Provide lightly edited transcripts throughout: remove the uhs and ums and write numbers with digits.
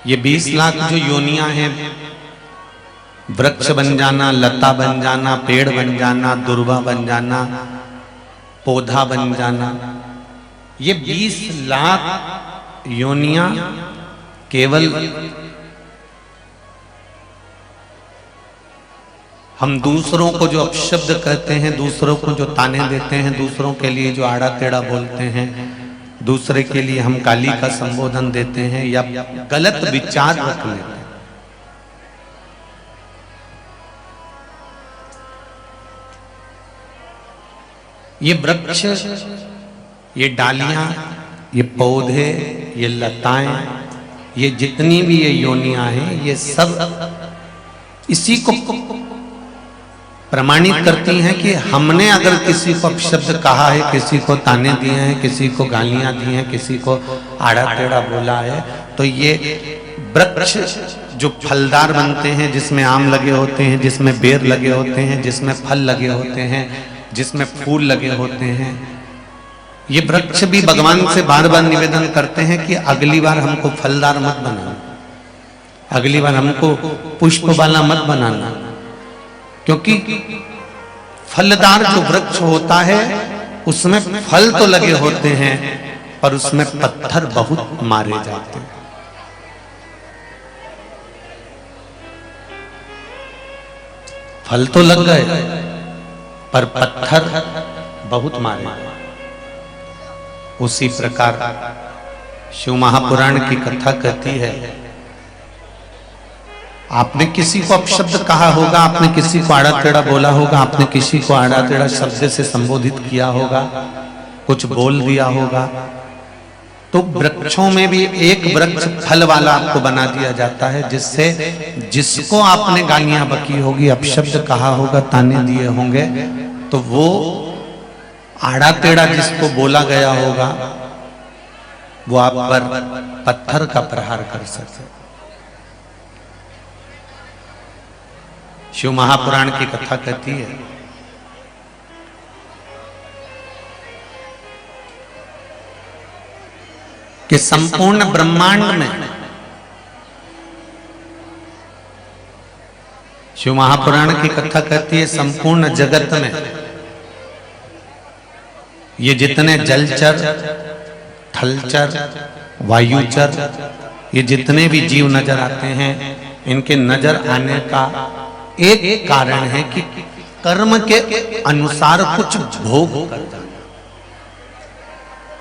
ये 20 लाख जो योनियां हैं, वृक्ष बन जाना, लता बन जाना, पेड़ बन जाना, दुर्वा बन जाना, पौधा बन जाना, ये 20 लाख योनियां केवल हम दूसरों को जो अपशब्द कहते हैं, दूसरों को जो ताने देते हैं, दूसरों के लिए जो आड़ा टेढ़ा बोलते हैं, दूसरे के लिए हम गाली का संबोधन देते हैं या गलत विचार रख लेते हैं, ये वृक्ष, ये डालियां, ये पौधे, ये लताएं, ये जितनी भी ये योनियां हैं, ये सब इसी को प्रमाणित करती हैं कि हमने अगर किसी को अपशब्द कहा है, किसी को ताने दिए हैं, किसी को गालियां दी हैं, किसी को आड़ा टेढ़ा बोला है, तो ये वृक्ष जो फलदार बनते हैं, जिसमें आम लगे होते हैं, जिसमें बेर लगे होते हैं, जिसमें फल लगे होते हैं, जिसमें फूल लगे होते हैं, ये वृक्ष भी भगवान से बार बार निवेदन करते हैं कि अगली बार हमको फलदार मत बनाना, अगली बार हमको पुष्प वाला मत बनाना, क्योंकि फलदार जो वृक्ष होता है उसमें फल तो लगे होते हैं पर उसमें पत्थर बहुत मारे जाते हैं। फल तो लग गए पर पत्थर बहुत मारे। उसी प्रकार शिव महापुराण की कथा कहती है, आपने किसी को अपशब्द कहा होगा, आपने किसी को आड़ा टेढ़ा बोला होगा, आपने किसी को आड़ा टेढ़ा शब्द से संबोधित किया होगा, कुछ बोल दिया होगा, तो वृक्षों में भी एक वृक्ष फल वाला आपको बना दिया जाता है, जिससे जिसको आपने गालियां बकी होगी, अपशब्द कहा होगा, ताने दिए होंगे, तो वो आड़ा टेढ़ा जिसको बोला गया होगा वो आप पर पत्थर का प्रहार कर सकते। शिव महापुराण की कथा कहती है कि संपूर्ण ब्रह्मांड में, शिव महापुराण की कथा कहती है संपूर्ण जगत में ये जितने जलचर, थलचर, वायुचर, ये जितने भी जीव नजर आते हैं, इनके नजर आने का एक कारण है कि कर्म के अनुसार कुछ भोग करता है।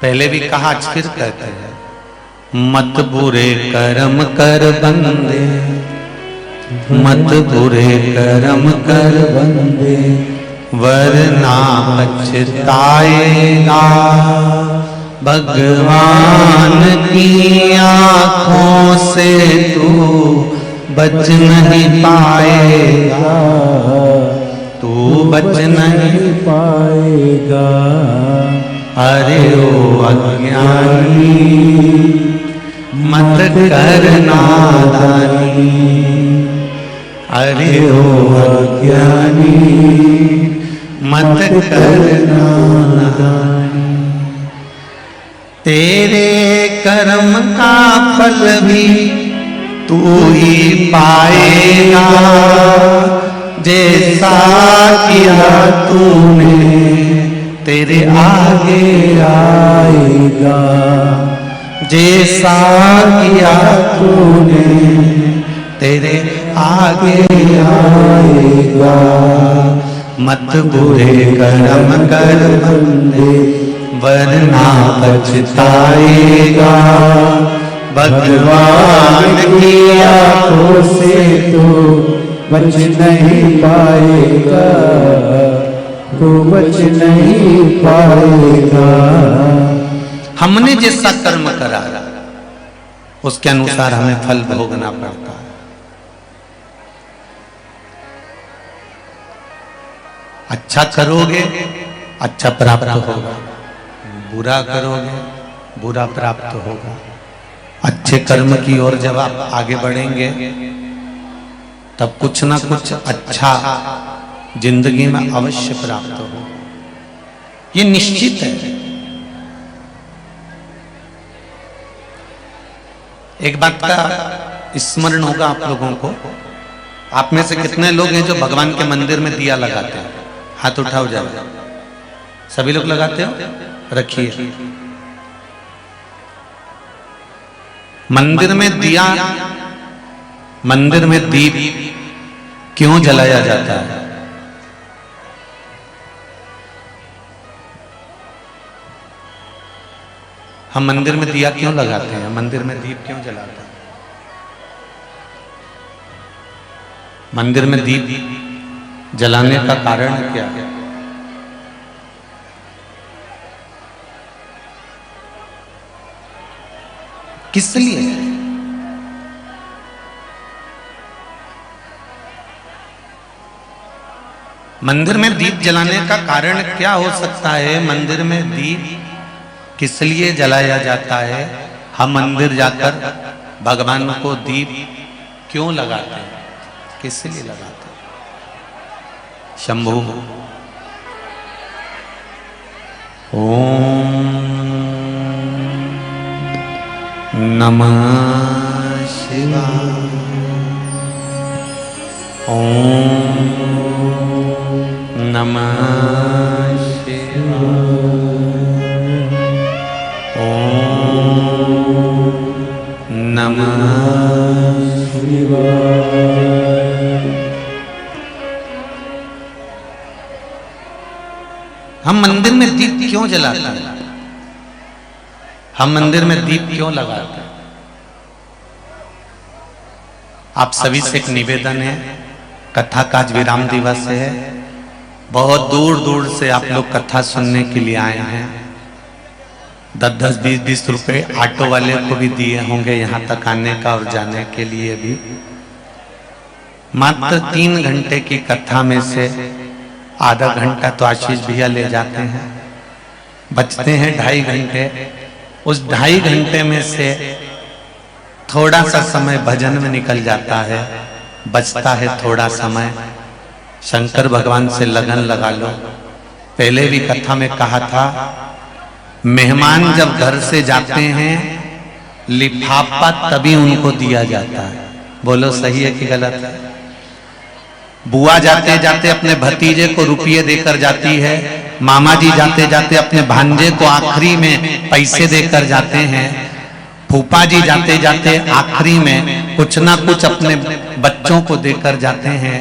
पहले भी कहा, आज फिर कहते हैं, मत बुरे कर्म कर बंदे, मत बुरे कर्म कर बंदे, वरना पछताएगा भगवान की आंखों से तू बच नहीं पाएगा, तू बच नहीं पाएगा। अरे ओ अज्ञानी मत कर नादानी, अरे ओ अज्ञानी मत कर नादानी। तेरे कर्म का फल भी तू ही पाएगा, जैसा किया तूने तेरे आगे आएगा, जैसा किया तूने तेरे आगे आएगा। मत बुरे कर्म कर बंदे, वरना पछताएगा भगवान की आंखों से तो बच नहीं पाएगा, तो बच नहीं पाएगा। हमने जैसा कर्म करा उसके अनुसार हमें फल भोगना पड़ता है। अच्छा करोगे अच्छा प्राप्त होगा, बुरा करोगे बुरा प्राप्त होगा। अच्छे कर्म की ओर जब आप आगे बढ़ेंगे तब कुछ ना कुछ अच्छा जिंदगी में अवश्य प्राप्त हो, ये निश्चित है। एक बात का स्मरण होगा आप लोगों को। आप में से कितने लोग हैं जो भगवान के मंदिर में दिया लगाते हैं? हाथ उठाओ जरा। सभी लोग लगाते हो? रखिए। मंदिर में दिया, मंदिर में दीप क्यों जलाया जाता है? हम मंदिर में दिया क्यों लगाते हैं? मंदिर में दीप क्यों जलाते हैं? मंदिर में दीप जलाने का कारण क्या है? किस लिए? मंदिर में दीप जलाने का कारण क्या हो सकता है? मंदिर में दीप किस लिए जलाया जाता है? हम मंदिर जाकर भगवान को दीप क्यों लगाते हैं? किस लिए लगाते हैं? शंभु। ओम नमः शिवाय। ओम नमः शिवाय। ओम नमः शिवाय। हम मंदिर में दीप क्यों जलाते हैं? हम मंदिर में दीप क्यों लगाते हैं? आप सभी से एक निवेदन है, कथा का आज विराम दिवस है। बहुत दूर दूर से आप लोग कथा सुनने के लिए आए हैं। 10-10, 20-20 रुपए ऑटो वाले को भी दिए होंगे यहाँ तक आने का और जाने के लिए भी। मात्र 3 घंटे की कथा में से आधा घंटा तो आशीष भैया ले जाते हैं, बचते हैं 2.5 घंटे। उस 2.5 घंटे में से थोड़ा सा समय भजन में निकल जाता है, बचता है थोड़ा समय। शंकर भगवान से लगन लगा लो। पहले भी कथा में कहा था, मेहमान जब घर से जाते हैं लिफाफा तभी उनको दिया जाता है। बोलो सही है कि गलत है? बुआ जाते जाते अपने भतीजे को रुपये देकर जाती है, मामा जी जाते जाते अपने भांजे को आखिरी में पैसे देकर जाते हैं, फूफा जी जाते जाते आखिरी में कुछ ना कुछ अपने बच्चों को देकर जाते हैं।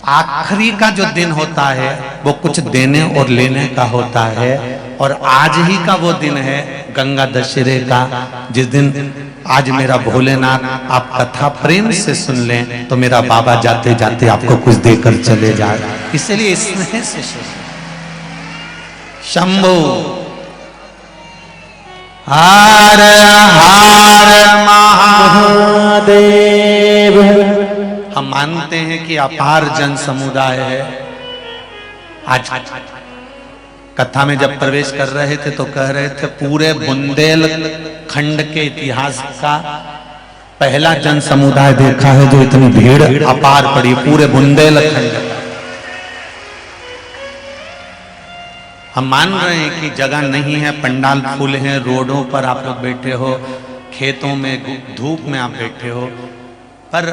आखिरी का जो दिन होता है वो कुछ देने और लेने का होता है। और आज ही का वो दिन है गंगा दशहरे का, जिस दिन आज मेरा भोलेनाथ आप कथा प्रेम से सुन लें तो मेरा बाबा जाते जाते आपको कुछ देकर चले जाए। इसलिए स्नेह से शंभो हर हर महादेव। हम मानते हैं कि अपार जन समुदाय है। आज कथा में जब प्रवेश कर रहे थे तो कह रहे थे पूरे बुंदेलखंड के इतिहास का पहला जन समुदाय देखा है जो इतनी भीड़ अपार पड़ी पूरे बुंदेलखंड। हम मान रहे हैं कि जगह नहीं है, पंडाल फूल हैं, रोडों पर आप लोग बैठे हो, खेतों में धूप में आप बैठे हो, पर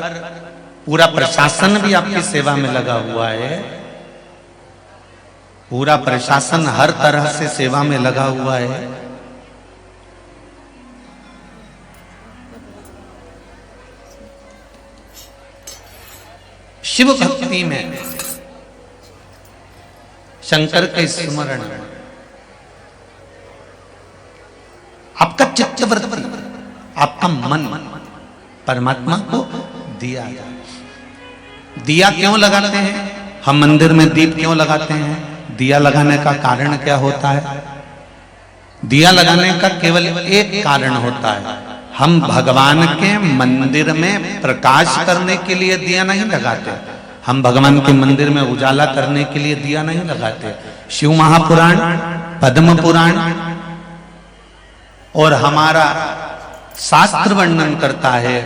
पूरा प्रशासन भी आपकी सेवा में लगा हुआ है। पूरा प्रशासन हर तरह से सेवा में लगा हुआ है। शिव भक्ति में शंकर के स्मरण, आपका चित्तवृत्ति, आपका मन परमात्मा को दिया। दिया क्यों लगाते हैं? हम मंदिर में दीप क्यों लगाते हैं? दिया लगाने का कारण क्या होता है? दिया लगाने का केवल एक कारण होता है, हम भगवान के मंदिर में प्रकाश करने के लिए दिया नहीं लगाते। हम भगवान के मंदिर में उजाला करने के लिए दिया नहीं लगाते। शिव महापुराण, पद्म पुराण और हमारा शास्त्र वर्णन करता है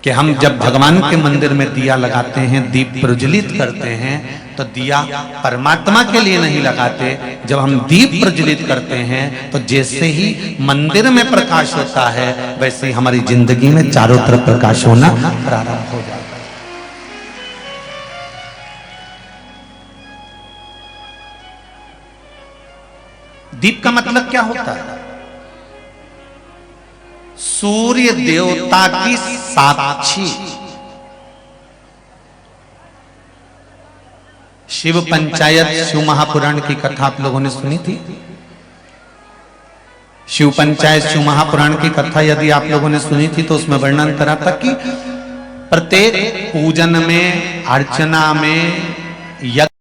कि हम जब भगवान के मंदिर में दिया लगाते हैं, दीप प्रज्वलित करते हैं, तो दिया परमात्मा के लिए नहीं लगाते। जब हम दीप प्रज्वलित करते हैं तो जैसे ही मंदिर में प्रकाश होता है वैसे ही हमारी जिंदगी में चारों तरफ प्रकाश होना प्रारंभ हो जाता है। दीप का मतलब क्या होता है? सूर्य देवता की साक्षी। शिव पंचायत, शिव महापुराण की कथा आप लोगों ने सुनी थी। शिव पंचायत, शिव महापुराण की कथा यदि आप लोगों ने सुनी थी तो उसमें वर्णन करा था कि प्रत्येक पूजन में, अर्चना में, यज्ञ